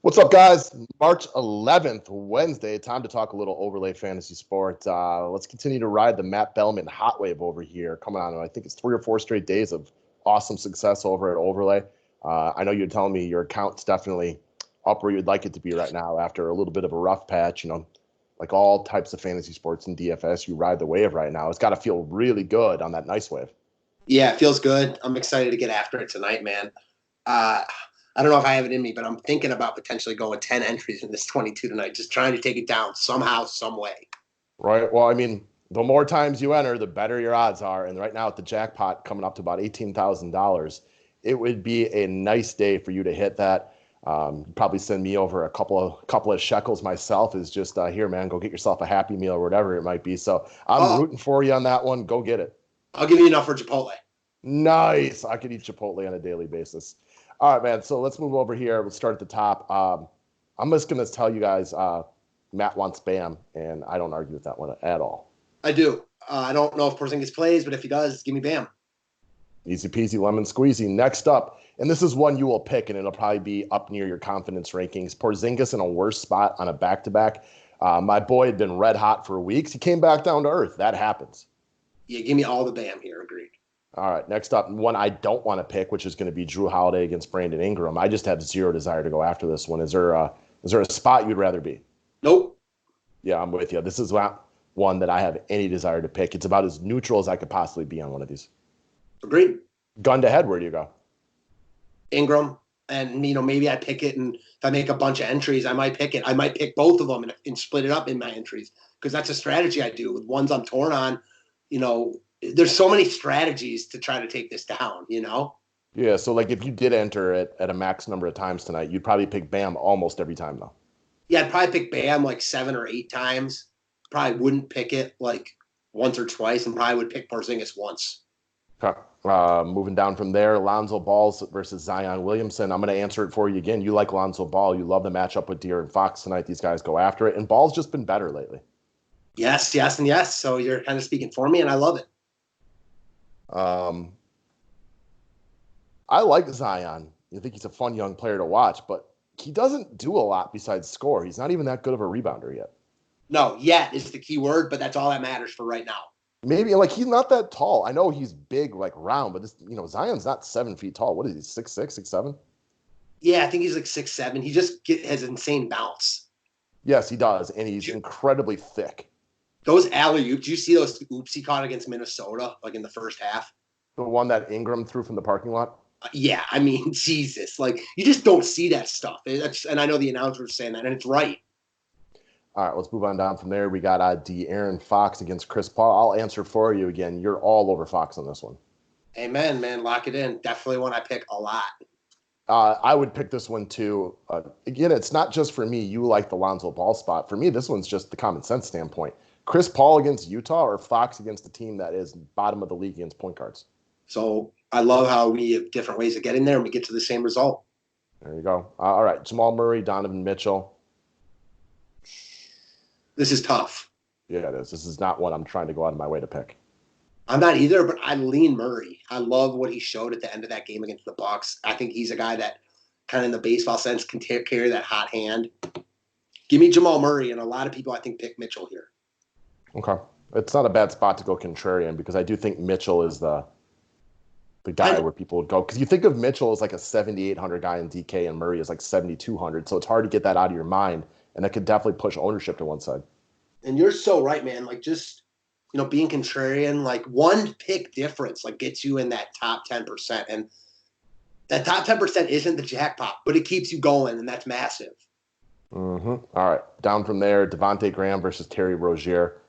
What's up, guys? March 11th, Wednesday. Time to talk a little overlay fantasy sports. Let's continue to ride the Matt Bellman hot wave over here. Coming on, I think it's 3 or 4 straight days of awesome success over at Overlay. I know you're telling me your account's definitely up where you'd like it to be right now after a little bit of a rough patch. Like all types of fantasy sports in DFS, you ride the wave right now. It's got to feel really good on that nice wave. Yeah, it feels good. I'm excited to get after it tonight, man. I don't know if I have it in me, but I'm thinking about potentially going 10 entries in this 22 tonight, just trying to take it down somehow, some way. Right. Well, I mean, the more times you enter, the better your odds are. And right now, at the jackpot coming up to about $18,000, it would be a nice day for you to hit that. Probably send me over a couple of shekels myself. Is just here, man. Go get yourself a Happy Meal or whatever it might be. So I'm rooting for you on that one. Go get it. I'll give you enough for Chipotle. Nice. I could eat Chipotle on a daily basis. All right, man. So let's move over here. We'll start at the top. I'm just going to tell you guys Matt wants Bam, and I don't argue with that one at all. I do. I don't know if Porzingis plays, but if he does, give me Bam. Easy peasy, lemon squeezy. Next up, and this is one you will pick, and it'll probably be up near your confidence rankings. Porzingis in a worse spot on a back-to-back. My boy had been red hot for weeks. He came back down to earth. That happens. Yeah, give me all the Bam here. Agreed. All right, next up, one I don't want to pick, which is going to be Drew Holiday against Brandon Ingram. I just have zero desire to go after this one. Is there a spot you'd rather be? Nope. Yeah, I'm with you. This is not one that I have any desire to pick. It's about as neutral as I could possibly be on one of these. Agreed. Gun to head, where do you go? Ingram. And, maybe I pick it, and if I make a bunch of entries, I might pick it. I might pick both of them and split it up in my entries, because that's a strategy I do with ones I'm torn on. There's so many strategies to try to take this down, Yeah, so like if you did enter it at a max number of times tonight, you'd probably pick Bam almost every time, though. Yeah, I'd probably pick Bam like 7 or 8 times. Probably wouldn't pick it like once or twice, and probably would pick Porzingis once. Okay. Moving down from there, Lonzo Ball versus Zion Williamson. I'm going to answer it for you again. You like Lonzo Ball. You love the matchup with De'Aaron Fox tonight. These guys go after it, and Ball's just been better lately. Yes, and yes. So you're kind of speaking for me, and I love it. I like Zion. I think he's a fun young player to watch, but he doesn't do a lot besides score. He's not even that good of a rebounder yet. No, yet is the key word, but that's all that matters for right now. Maybe, like, he's not that tall. I know he's big, like, round, but this, Zion's not 7 feet tall. What is he, 6'6", 6'7"? Yeah, I think he's like 6'7". He just has insane bounce. Yes, he does, and he's incredibly thick. Those alley-oops, you see those oops he caught against Minnesota, like in the first half? The one that Ingram threw from the parking lot? Yeah, I mean, Jesus. Like, you just don't see that stuff. And I know the announcers saying that, and it's right. All right, let's move on down from there. We got De'Aaron Fox against Chris Paul. I'll answer for you again. You're all over Fox on this one. Amen, man. Lock it in. Definitely one I pick a lot. I would pick this one too. Again, it's not just for me. You like the Lonzo Ball spot. For me, this one's just the common sense standpoint. Chris Paul against Utah or Fox against a team that is bottom of the league against point guards? So I love how we have different ways of getting there and we get to the same result. There you go. All right. Jamal Murray, Donovan Mitchell. This is tough. Yeah, it is. This is not one I'm trying to go out of my way to pick. I'm not either, but I lean Murray. I love what he showed at the end of that game against the Bucks. I think he's a guy that kind of in the baseball sense can carry that hot hand. Give me Jamal Murray, and a lot of people I think pick Mitchell here. Okay. It's not a bad spot to go contrarian because I do think Mitchell is the guy where people would go. Because you think of Mitchell as like a 7,800 guy in DK and Murray is like 7,200. So it's hard to get that out of your mind. And that could definitely push ownership to one side. And you're so right, man. Like just, being contrarian, like one pick difference, like gets you in that top 10%. And that top 10% isn't the jackpot, but it keeps you going. And that's massive. Mm-hmm. All right. Down from there, Devontae Graham versus Terry Rozier.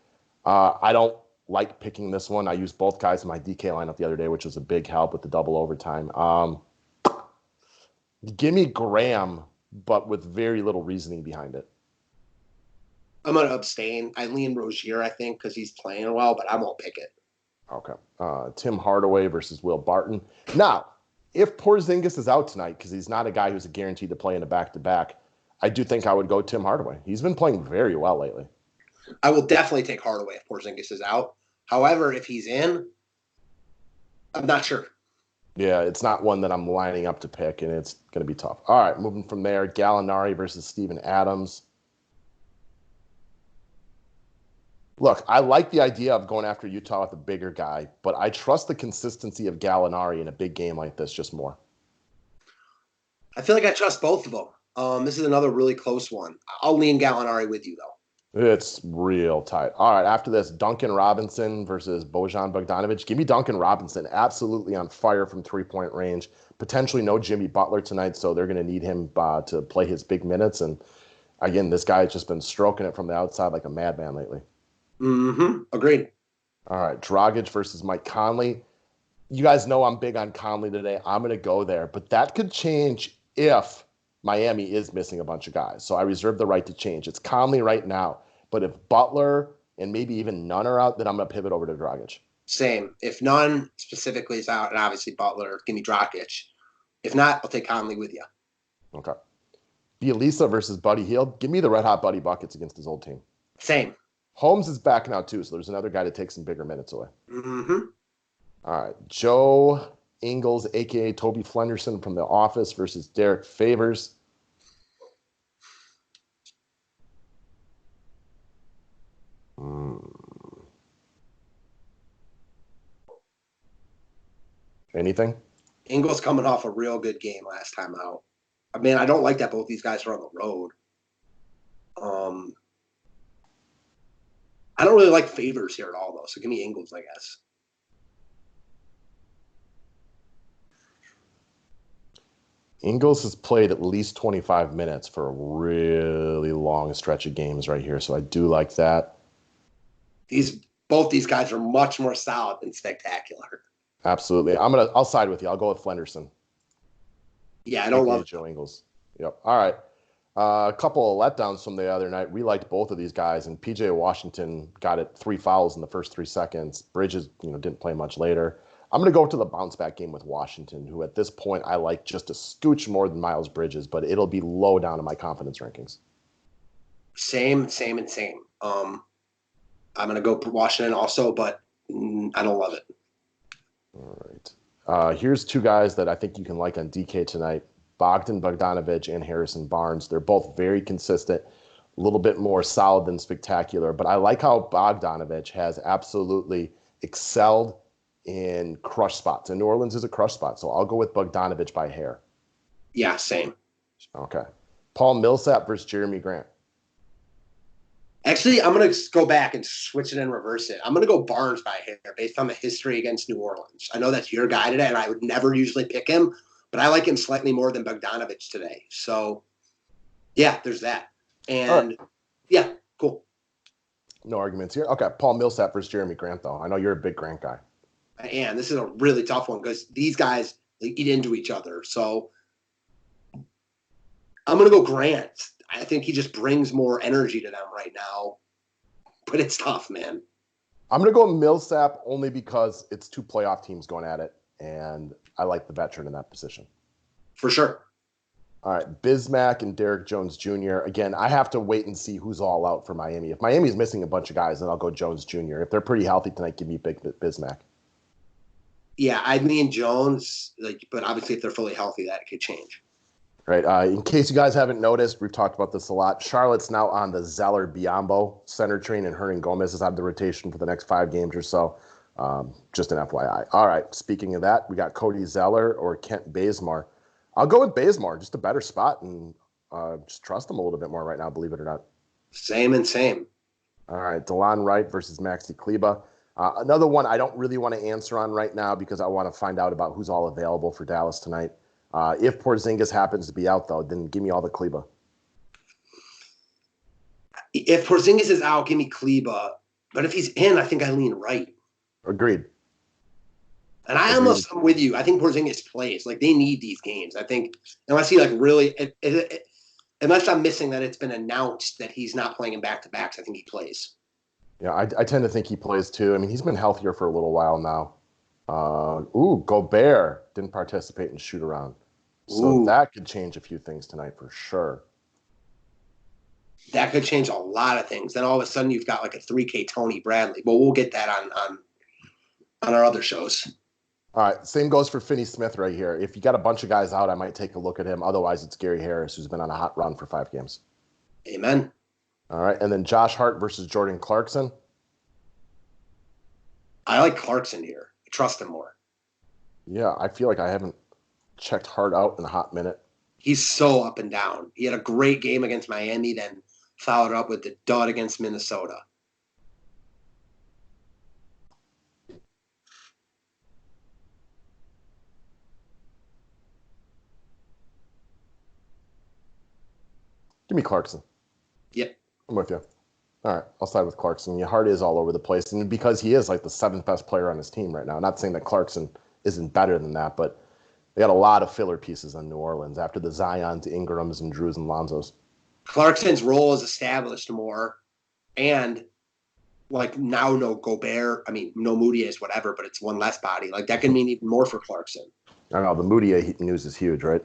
I don't like picking this one. I used both guys in my DK lineup the other day, which was a big help with the double overtime. Give me Graham, but with very little reasoning behind it. I'm going to abstain. I lean Rozier, I think, because he's playing well, but I won't pick it. Okay. Tim Hardaway versus Will Barton. Now, if Porzingis is out tonight, because he's not a guy who's guaranteed to play in a back-to-back, I do think I would go Tim Hardaway. He's been playing very well lately. I will definitely take Hardaway if Porzingis is out. However, if he's in, I'm not sure. Yeah, it's not one that I'm lining up to pick, and it's going to be tough. All right, moving from there, Gallinari versus Steven Adams. Look, I like the idea of going after Utah with a bigger guy, but I trust the consistency of Gallinari in a big game like this just more. I feel like I trust both of them. This is another really close one. I'll lean Gallinari with you, though. It's real tight. All right, after this, Duncan Robinson versus Bojan Bogdanovic. Give me Duncan Robinson, absolutely on fire from three-point range. Potentially no Jimmy Butler tonight, so they're going to need him to play his big minutes. And again, this guy has just been stroking it from the outside like a madman lately. Mm-hmm. Agreed. All right, Dragic versus Mike Conley. You guys know I'm big on Conley today. I'm going to go there, but that could change if Miami is missing a bunch of guys. So I reserve the right to change. It's Conley right now, but if Butler and maybe even none are out, then I'm going to pivot over to Dragic. Same. If none specifically is out, and obviously Butler, give me Dragic. If not, I'll take Conley with you. Okay. Bielisa versus Buddy Hield. Give me the red hot Buddy buckets against his old team. Same. Holmes is back now too, so there's another guy to take some bigger minutes away. Mm-hmm. All right. Joe Ingles, a.k.a. Toby Flenderson from The Office versus Derek Favors. Anything? Ingles coming off a real good game last time out. I mean, I don't like that both these guys are on the road. I don't really like Favors here at all, though. So give me Ingles, I guess. Ingles has played at least 25 minutes for a really long stretch of games right here, so I do like that. Both these guys are much more solid than spectacular. Absolutely. I'll side with you. I'll go with Flenderson. Yeah, I don't love Joe Ingles. Yep. All right. A couple of letdowns from the other night. We liked both of these guys, and PJ Washington got it 3 fouls in the first 3 seconds. Bridges, didn't play much later. I'm going to go to the bounce back game with Washington, who at this point I like just a scooch more than Miles Bridges, but it'll be low down in my confidence rankings. Same. I'm going to go for Washington also, but I don't love it. All right. Here's 2 guys that I think you can like on DK tonight. Bogdan Bogdanovic and Harrison Barnes. They're both very consistent, a little bit more solid than spectacular. But I like how Bogdanovic has absolutely excelled in crush spots. And New Orleans is a crush spot, so I'll go with Bogdanovic by hair. Yeah, same. Okay. Paul Millsap versus Jeremy Grant. Actually, I'm going to go back and switch it and reverse it. I'm going to go Barnes by hair based on the history against New Orleans. I know that's your guy today, and I would never usually pick him, but I like him slightly more than Bogdanovic today. So, yeah, there's that. And, right. Yeah, cool. No arguments here. Okay, Paul Millsap versus Jeremy Grant, though. I know you're a big Grant guy. I am. This is a really tough one because these guys eat into each other. So, I'm going to go Grant. I think he just brings more energy to them right now. But it's tough, man. I'm going to go Millsap only because it's 2 playoff teams going at it, and I like the veteran in that position. For sure. All right, Bismack and Derek Jones Jr. Again, I have to wait and see who's all out for Miami. If Miami's missing a bunch of guys, then I'll go Jones Jr. If they're pretty healthy tonight, give me big Bismack. Yeah, I mean Jones, but obviously if they're fully healthy, that could change. Right. In case you guys haven't noticed, we've talked about this a lot. Charlotte's now on the Zeller Biombo center train, and Hernan Gomez is on the rotation for the next 5 games or so. Just an FYI. All right. Speaking of that, we got Cody Zeller or Kent Bazemore. I'll go with Bazemore, just a better spot, and just trust him a little bit more right now, believe it or not. Same and same. All right. DeLon Wright versus Maxi Kleba. Another one I don't really want to answer on right now because I want to find out about who's all available for Dallas tonight. If Porzingis happens to be out, though, then give me all the Kleba. If Porzingis is out, give me Kleba. But if he's in, I think I lean Wright. Agreed. And I almost am with you. I think Porzingis plays. They need these games. I think unless he really unless I'm missing that it's been announced that he's not playing in back-to-backs, I think he plays. Yeah, I tend to think he plays too. I mean, he's been healthier for a little while now. Gobert didn't participate in shoot-around. So that could change a few things tonight for sure. That could change a lot of things. Then all of a sudden you've got a 3K Tony Bradley. Well, we'll get that on our other shows. All right, same goes for Finney Smith right here. If you got a bunch of guys out, I might take a look at him. Otherwise, it's Gary Harris, who's been on a hot run for 5 games. Amen. All right, and then Josh Hart versus Jordan Clarkson. I like Clarkson here. I trust him more. Yeah, I feel like I haven't checked Hart out in a hot minute. He's so up and down. He had a great game against Miami, then followed up with the dud against Minnesota. Give me Clarkson. Yep. I'm with you. All right, I'll side with Clarkson. Your Hart is all over the place, and because he is like the 7th best player on his team right now. Not saying that Clarkson isn't better than that, but they got a lot of filler pieces on New Orleans after the Zions, Ingrams, and Drews and Lonzos. Clarkson's role is established more, and like now no Gobert. I mean, no Moody is whatever, but it's one less body. Like that can mean even more for Clarkson. I don't know. The Moody news is huge, right?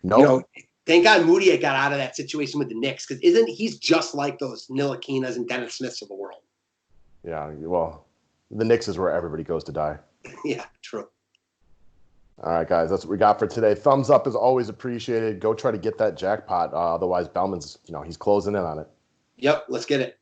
No. You know, thank God Moody got out of that situation with the Knicks because he's just like those Ntilikina's and Dennis Smiths of the world. Yeah, well, the Knicks is where everybody goes to die. Yeah, true. All right, guys, that's what we got for today. Thumbs up is always appreciated. Go try to get that jackpot. Otherwise, Bellman's, he's closing in on it. Yep, let's get it.